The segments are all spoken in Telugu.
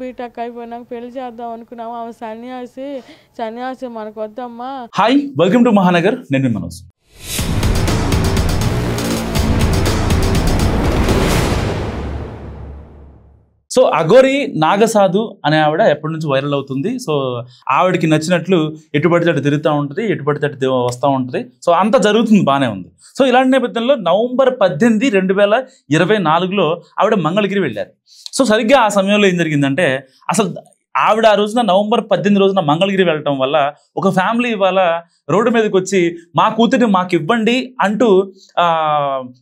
బీటెక్ అయిపోయినాక పెళ్లి చేద్దాం అనుకున్నాము. ఆమె సన్యాసి మనకు వద్దమ్మా. Hi, welcome to Mahanagar. నేను మనోజ్. సో అఘోరి నాగసాధు అనే ఆవిడ ఎప్పటి నుంచి వైరల్ అవుతుంది. సో ఆవిడకి నచ్చినట్లు ఎటుపడితే అటు తిరుగుతూ ఉంటుంది, ఎటుపడితే అటు వస్తూ ఉంటుంది. సో అంతా జరుగుతుంది, బాగానే ఉంది. సో ఇలాంటి నేపథ్యంలో నవంబర్ 18, 2024లో ఆవిడ మంగళగిరి వెళ్ళారు. సో సరిగ్గా ఆ సమయంలో ఏం జరిగిందంటే, అసలు ఆవిడ ఆ రోజున నవంబర్ 18 రోజున మంగళగిరి వెళ్ళటం వల్ల ఒక ఫ్యామిలీ ఇవాళ రోడ్డు మీదకి వచ్చి మా కూతురిని మాకు ఇవ్వండి అంటూ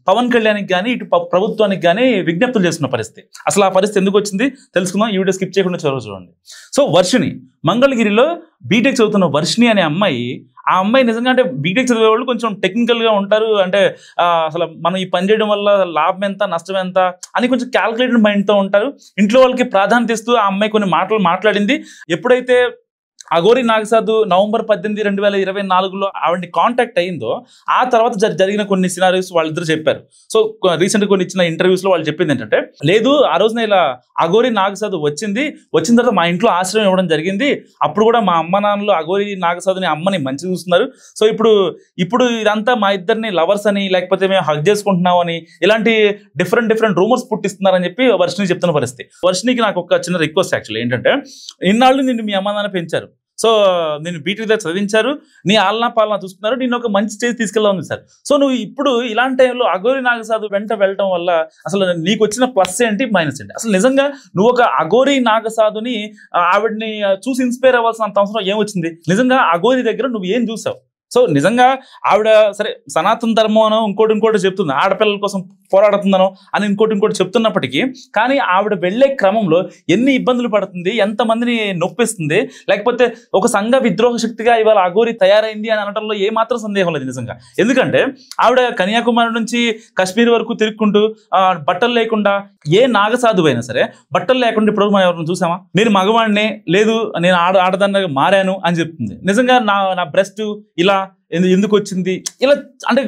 పవన్ కళ్యాణ్కి కానీ ఇటు ప్రభుత్వానికి కానీ విజ్ఞప్తులు చేస్తున్న పరిస్థితి. అసలు ఆ పరిస్థితి ఎందుకు వచ్చింది తెలుసుకుందాం. ఈ వీడియో స్కిప్ చేయకుండా చూడండి. సో వర్షిణి, మంగళగిరిలో బీటెక్ చదువుతున్న వర్షిణి అనే అమ్మాయి, ఆ అమ్మాయి నిజంగా అంటే బీటెక్ చదివే వాళ్ళు కొంచెం టెక్నికల్గా ఉంటారు. అంటే అసలు మనం ఈ పని చేయడం వల్ల లాభం ఎంత నష్టం ఎంత అని కొంచెం క్యాల్కులేటెడ్ మైండ్తో ఉంటారు. ఇంట్లో వాళ్ళకి ప్రాధాన్యత ఇస్తూ ఆ అమ్మాయి కొన్ని మాటలు మాట్లాడింది. ఎప్పుడైతే అఘోరి నాగసాధు నవంబర్ 18, 2024లో ఆవిడని కాంటాక్ట్ అయిందో, ఆ తర్వాత జరిగిన కొన్ని సినారియోస్ వాళ్ళిద్దరు చెప్పారు. సో రీసెంట్గా కొన్ని ఇచ్చిన ఇంటర్వ్యూస్లో వాళ్ళు చెప్పింది ఏంటంటే, లేదు ఆ రోజున ఇలా అఘోరి నాగసాధు వచ్చిన తర్వాత మా ఇంట్లో ఆశ్రయం ఇవ్వడం జరిగింది. అప్పుడు కూడా మా అమ్మ నాన్నలు అఘోరి నాగసాధుని అమ్మని మంచి చూస్తున్నారు. సో ఇప్పుడు ఇదంతా మా ఇద్దరిని లవర్స్ అని, లేకపోతే మేము హగ్ చేసుకుంటున్నాం అని, ఇలాంటి డిఫరెంట్ రూమర్స్ పుట్టిస్తున్నారని చెప్పి వర్షిణి చెప్తున్న పరిస్థితి. వర్షిణికి నాకు ఒక చిన్న రిక్వెస్ట్ యాక్చువల్లీ ఏంటంటే, ఇన్నాళ్ళు నిన్ను మీ అమ్మ నాన్న పెంచారు. సో నేను బీటెక్ దగ్గర చదివించారు, నీ ఆలనా పాలనా చూసుకున్నారు, నేను ఒక మంచి స్టేజ్ తీసుకెళ్ళాలి సార్. సో నువ్వు ఇప్పుడు ఇలాంటి టైంలో అఘోరి నాగసాధు వెంట వెళ్ళటం వల్ల అసలు నీకు వచ్చిన ప్లస్ ఏంటి, మైనస్ ఏంటి? అసలు నిజంగా నువ్వు ఒక అఘోరి నాగసాధుని ఆవిడని చూసి ఇన్స్పైర్ అవ్వాల్సినంత అవసరం ఏమొచ్చింది? నిజంగా అఘోరి దగ్గర నువ్వు ఏం చూసావు? సో నిజంగా ఆవిడ సరే సనాతన ధర్మం అనో ఇంకోటి చెప్తుంది, ఆడపిల్లల కోసం పోరాడుతుందనో అని ఇంకోటి చెప్తున్నప్పటికీ, కానీ ఆవిడ వెళ్లే క్రమంలో ఎన్ని ఇబ్బందులు పడుతుంది, ఎంతమందిని నొప్పిస్తుంది, లేకపోతే ఒక సంఘ విద్రోహ శక్తిగా ఇవాళ అఘోరి తయారైంది అని అనడంలో ఏమాత్రం సందేహం లేదు నిజంగా. ఎందుకంటే ఆవిడ కన్యాకుమారి నుంచి కాశ్మీర్ వరకు తిరుక్కుంటూ బట్టలు లేకుండా, ఏ నాగసాధువు అయినా సరే బట్టలు లేకుండా ఇప్పుడు మనం ఎవరిని చూసామా? నేను మగవాడినే, లేదు నేను ఆడదానిగా మారాను అని చెప్తుంది. నిజంగా నా బ్రెస్ట్ ఇలా ఎందుకు వచ్చింది, ఇలా అంటే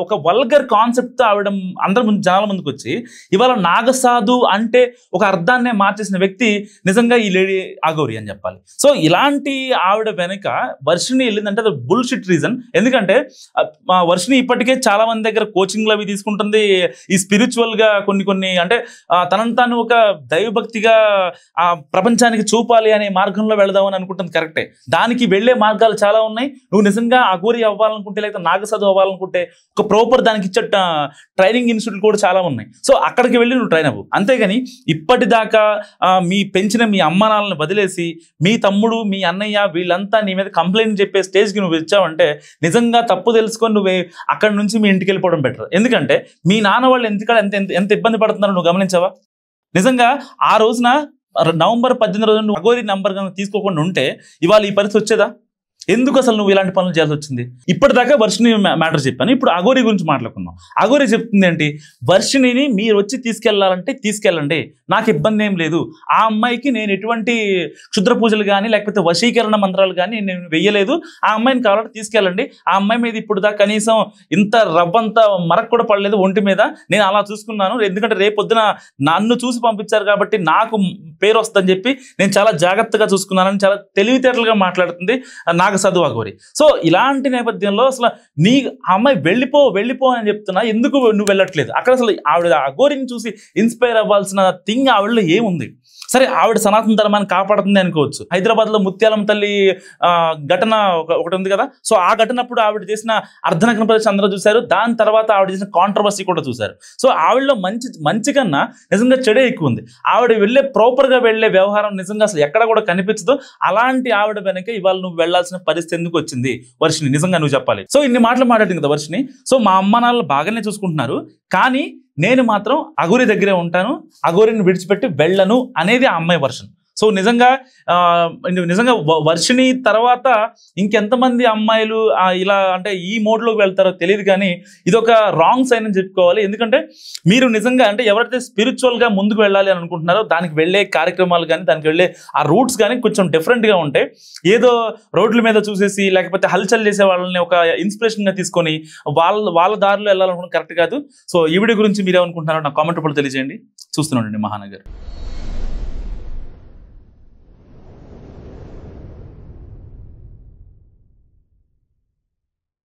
ఒక వల్గర్ కాన్సెప్ట్ ఆవిడ అందరి ముందు జనాల ముందుకు వచ్చి ఇవాళ నాగసాధు అంటే ఒక అర్థాన్నే మార్చేసిన వ్యక్తి నిజంగా ఈ లేడీ అఘోరి అని చెప్పాలి. సో ఇలాంటి ఆవిడ వెనక వర్షిణి వెళ్ళిందంటే అది బుల్షిట్ రీజన్. ఎందుకంటే వర్షిణి ఇప్పటికే చాలా మంది దగ్గర కోచింగ్లు అవి తీసుకుంటుంది. ఈ స్పిరిచువల్గా కొన్ని అంటే తనను తాను ఒక దైవభక్తిగా ప్రపంచానికి చూపాలి అనే మార్గంలో వెళదామని అనుకుంటుంది. కరెక్టే, దానికి వెళ్లే మార్గాలు చాలా ఉన్నాయి. నువ్వు నిజంగా అఘోరి అవ్వాలనుకుంటే, లేకపోతే నాగసాధు అవ్వాలనుకుంటే ఒక ప్రాపర్ దానికి ఇచ్చే ట్రైనింగ్ ఇన్స్టిట్యూట్ కూడా చాలా ఉన్నాయి. సో అక్కడికి వెళ్ళి నువ్వు ట్రైన్ అవ్వు. అంతేగాని ఇప్పటిదాకా పెంచిన మీ అమ్మ నాన్నలను వదిలేసి మీ తమ్ముడు, మీ అన్నయ్య వీళ్ళంతా నీ మీద కంప్లైంట్ చెప్పే స్టేజ్కి నువ్వు వచ్చావంటే నిజంగా తప్పు తెలుసుకొని నువ్వే అక్కడి నుంచి మీ ఇంటికి వెళ్ళిపోవడం బెటర్. ఎందుకంటే మీ నాన్న వాళ్ళు ఎంత ఇబ్బంది పడుతున్నారో నువ్వు గమనించావా? నిజంగా ఆ రోజున నవంబర్ 18 రోజున నువ్వు అఘోరి నంబర్ తీసుకోకుండా ఉంటే ఇవాళ ఈ పరిస్థితి వచ్చేదా? ఎందుకు అసలు నువ్వు ఇలాంటి పనులు చేయాల్సి వచ్చింది? ఇప్పటిదాకా వర్షిణి మ్యాటర్ చెప్పాను, ఇప్పుడు అఘోరి గురించి మాట్లాడుకుందాం. అఘోరి చెప్తుంది ఏంటి, వర్షిణిని మీరు వచ్చి తీసుకెళ్లాలంటే తీసుకెళ్ళండి, నాకు ఇబ్బంది ఏం లేదు. ఆ అమ్మాయికి నేను ఎటువంటి క్షుద్ర పూజలు కానీ లేకపోతే వశీకరణ మంత్రాలు కానీ నేను వెయ్యలేదు. ఆ అమ్మాయిని కావాలంటే తీసుకెళ్ళండి. ఆ అమ్మాయి మీద ఇప్పుడు దాకా కనీసం ఇంత రవ్వంత మరక కూడా పడలేదు ఒంటి మీద. నేను అలా చూసుకున్నాను, ఎందుకంటే రేపొద్దున నన్ను చూసి పంపించారు కాబట్టి నాకు పేరు వస్తుందని చెప్పి నేను చాలా జాగ్రత్తగా చూసుకున్నానని చాలా తెలివితేటలుగా మాట్లాడుతుంది నాగసాధు అఘోరి. సో ఇలాంటి నేపథ్యంలో అసలు నీ అమ్మాయి వెళ్ళిపో అని చెప్తున్నా, ఎందుకు నువ్వు వెళ్ళట్లేదు? అక్కడ అసలు ఆవిడ అఘోరిని చూసి ఇన్స్పైర్ అవ్వాల్సిన థింగ్ ఆవిడలో ఏముంది? సరే ఆవిడ సనాతన ధర్మాన్ని కాపాడుతుంది అనుకోవచ్చు. హైదరాబాద్లో ముత్యాలమ్మ తల్లి ఘటన ఒకటి ఉంది కదా. సో ఆ ఘటనప్పుడు ఆవిడ చేసిన అర్ధనగ్న ప్రదర్శన అందరూ చూశారు. దాని తర్వాత ఆవిడ చేసిన కాంట్రవర్సీ కూడా చూశారు. సో ఆవిడలో మంచి కన్నా నిజంగా చెడే ఎక్కువ ఉంది. ఆవిడ ప్రాపర్గా వెళ్ళే వ్యవహారం నిజంగా అసలు ఎక్కడ కూడా కనిపించదు. అలాంటి ఆవిడ వెనక ఇవాళ నువ్వు వెళ్లాల్సిన పరిస్థితి ఎందుకు వచ్చింది వర్షిణి? నిజంగా నువ్వు చెప్పాలి. సో ఇన్ని మాటలు మాట్లాడింది కదా వర్షిణి. సో మా అమ్మ నాన్నలు బాగానే చూసుకుంటున్నారు, కానీ నేను మాత్రం అఘోరి దగ్గరే ఉంటాను, అఘోరిని విడిచిపెట్టి వెళ్ళను అనేది ఆ అమ్మాయి వర్షన్. సో నిజంగా వర్షిణి తర్వాత ఇంకెంతమంది అమ్మాయిలు ఇలా అంటే ఈ మోడ్లోకి వెళ్తారో తెలియదు, కానీ ఇదొక రాంగ్ సైన్ అని చెప్పుకోవాలి. ఎందుకంటే మీరు నిజంగా అంటే ఎవరైతే స్పిరిచువల్గా ముందుకు వెళ్ళాలి అని అనుకుంటున్నారో దానికి వెళ్ళే కార్యక్రమాలు కానీ దానికి వెళ్ళే ఆ రూట్స్ కానీ కొంచెం డిఫరెంట్గా ఉంటాయి. ఏదో రోడ్ల మీద చూసేసి లేకపోతే హల్చల్ చేసే వాళ్ళని ఒక ఇన్స్పిరేషన్గా తీసుకొని వాళ్ళ దారిలో వెళ్ళాలనుకున్న కరెక్ట్ కాదు. సో ఈ వీడియో గురించి మీరేమనుకుంటున్నారో నాకు కామెంట్ రూపంలో తెలియజేయండి. చూస్తూనే ఉండండి మహానగర్.